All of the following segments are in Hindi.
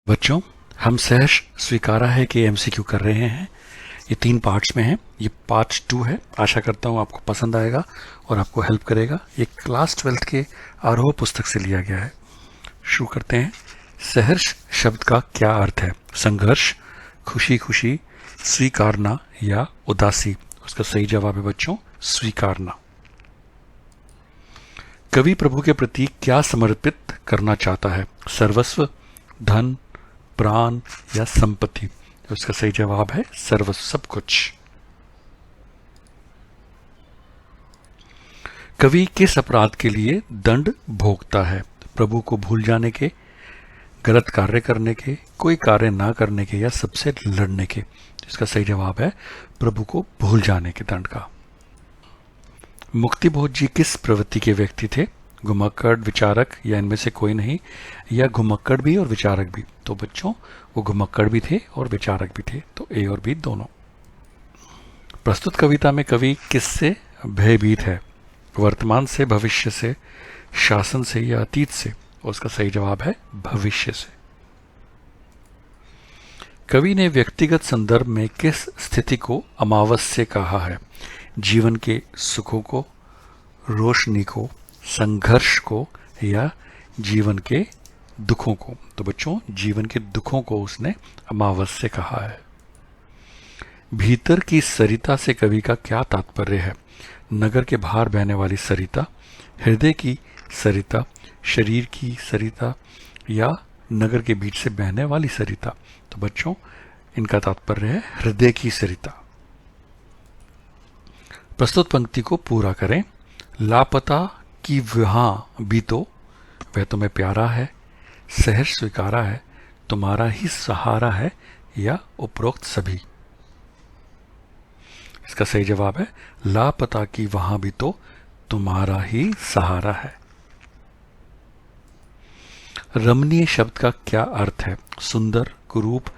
बच्चों, हम सहर्ष स्वीकारा है कि एमसीक्यू कर रहे हैं। ये 3 पार्ट्स में है। ये पार्ट 2 है। आशा करता हूँ आपको पसंद आएगा और आपको हेल्प करेगा। ये क्लास 12th के आरोह पुस्तक से लिया गया है। शुरू करते हैं। सहर्ष शब्द का क्या अर्थ है? संघर्ष, खुशी खुशी, स्वीकारना या उदासी? उसका सही जवाब है बच्चों, स्वीकारना। कवि प्रभु के प्रति क्या समर्पित करना चाहता है? सर्वस्व, धन, प्राण या संपत्ति? उसका सही जवाब है सर्वस्व, सब कुछ। कवि किस अपराध के लिए दंड भोगता है? प्रभु को भूल जाने के, गलत कार्य करने के, कोई कार्य ना करने के या सबसे लड़ने के? इसका सही जवाब है प्रभु को भूल जाने के दंड का। मुक्तिबोध जी किस प्रवृत्ति के व्यक्ति थे? घुमक्कड़, विचारक या इनमें से कोई नहीं, या घुमक्कड़ भी और विचारक भी? तो बच्चों वो घुमक्कड़ भी थे और विचारक भी थे, तो ए और बी दोनों। प्रस्तुत कविता में कवि किससे भयभीत है? वर्तमान से, भविष्य से, शासन से या अतीत से? उसका सही जवाब है भविष्य से। कवि ने व्यक्तिगत संदर्भ में किस स्थिति को अमावस्या कहा है? जीवन के सुखों को, रोशनी को, संघर्ष को या जीवन के दुखों को? तो बच्चों जीवन के दुखों को उसने अमावस्या कहा है। भीतर की सरिता से कवि का क्या तात्पर्य है? नगर के बाहर बहने वाली सरिता, हृदय की सरिता, शरीर की सरिता या नगर के बीच से बहने वाली सरिता? तो बच्चों इनका तात्पर्य है हृदय की सरिता। प्रस्तुत पंक्ति को पूरा करें। लापता कि वहां भी तो, वह तुम्हें प्यारा है, सहर्ष स्वीकारा है, तुम्हारा ही सहारा है या उपरोक्त सभी? इसका सही जवाब है लापता कि वहां भी तो, तुम्हारा ही सहारा है। रमणीय शब्द का क्या अर्थ है? सुंदर, कुरूप,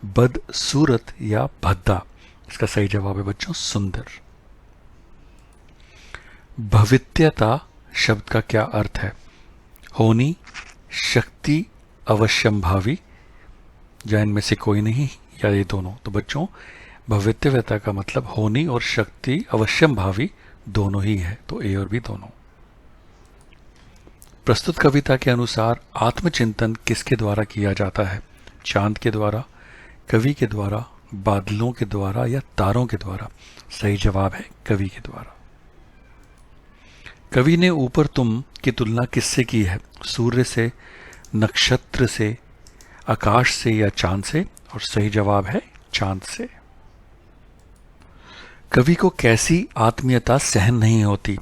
बदसूरत या भद्दा? इसका सही जवाब है बच्चों सुंदर। भवित्यता शब्द का क्या अर्थ है? होनी, शक्ति, अवश्यंभावी या इनमें से कोई नहीं या ये दोनों? तो बच्चों भवित्यता का मतलब होनी और शक्ति अवश्यंभावी दोनों ही है, तो ए और बी दोनों। प्रस्तुत कविता के अनुसार आत्मचिंतन किसके द्वारा किया जाता है? चांद के द्वारा, कवि के द्वारा, बादलों के द्वारा या तारों के द्वारा? सही जवाब है कवि के द्वारा। कवि ने ऊपर तुम की तुलना किससे की है? सूर्य से, नक्षत्र से, आकाश से या चांद से? और सही जवाब है चांद से। कवि को कैसी आत्मीयता सहन नहीं होती?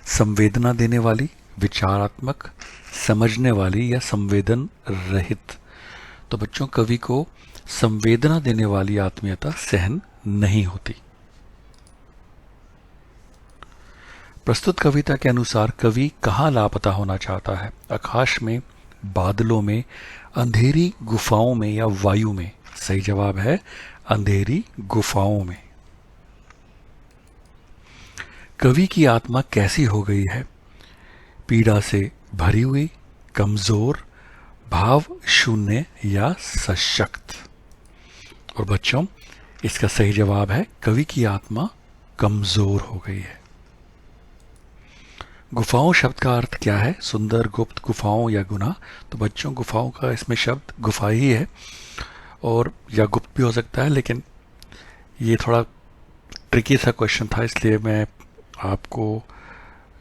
संवेदना देने वाली, विचारात्मक, समझने वाली या संवेदन रहित? तो बच्चों कवि को संवेदना देने वाली आत्मीयता सहन नहीं होती। प्रस्तुत कविता के अनुसार कवि कहाँ लापता होना चाहता है? आकाश में, बादलों में, अंधेरी गुफाओं में या वायु में? सही जवाब है अंधेरी गुफाओं में। कवि की आत्मा कैसी हो गई है? पीड़ा से भरी हुई, कमजोर, भाव शून्य या सशक्त? और बच्चों इसका सही जवाब है कवि की आत्मा कमजोर हो गई है। गुफाओं शब्द का अर्थ क्या है? सुंदर, गुप्त, गुफाओं या गुना? तो बच्चों गुफाओं का इसमें शब्द गुफा ही है, और या गुप्त भी हो सकता है, लेकिन ये थोड़ा ट्रिकी सा क्वेश्चन था, इसलिए मैं आपको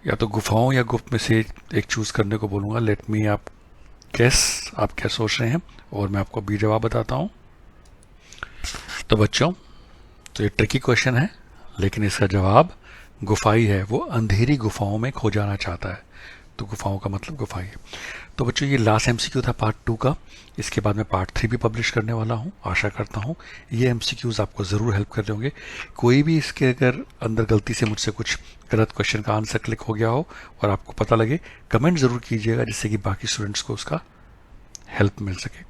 या तो गुफाओं या गुप्त में से एक चूज करने को बोलूँगा। लेट मी आप गेस आप क्या सोच रहे हैं, और मैं आपको बी जवाब बताता हूँ। तो बच्चों तो ये ट्रिकी क्वेश्चन है, लेकिन इसका जवाब गुफाई है। वो अंधेरी गुफाओं में खो जाना चाहता है, तो गुफाओं का मतलब गुफाई है। तो बच्चों ये लास्ट एमसीक्यू था पार्ट 2 का। इसके बाद मैं पार्ट 3 भी पब्लिश करने वाला हूँ। आशा करता हूँ ये एमसीक्यूज आपको ज़रूर हेल्प कर रहे होंगे। कोई भी इसके अगर अंदर गलती से मुझसे कुछ गलत क्वेश्चन का आंसर क्लिक हो गया हो और आपको पता लगे, कमेंट ज़रूर कीजिएगा, जिससे कि बाकी स्टूडेंट्स को उसका हेल्प मिल सके।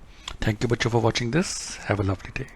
थैंक यू बच्चों for watching this. Have a lovely day.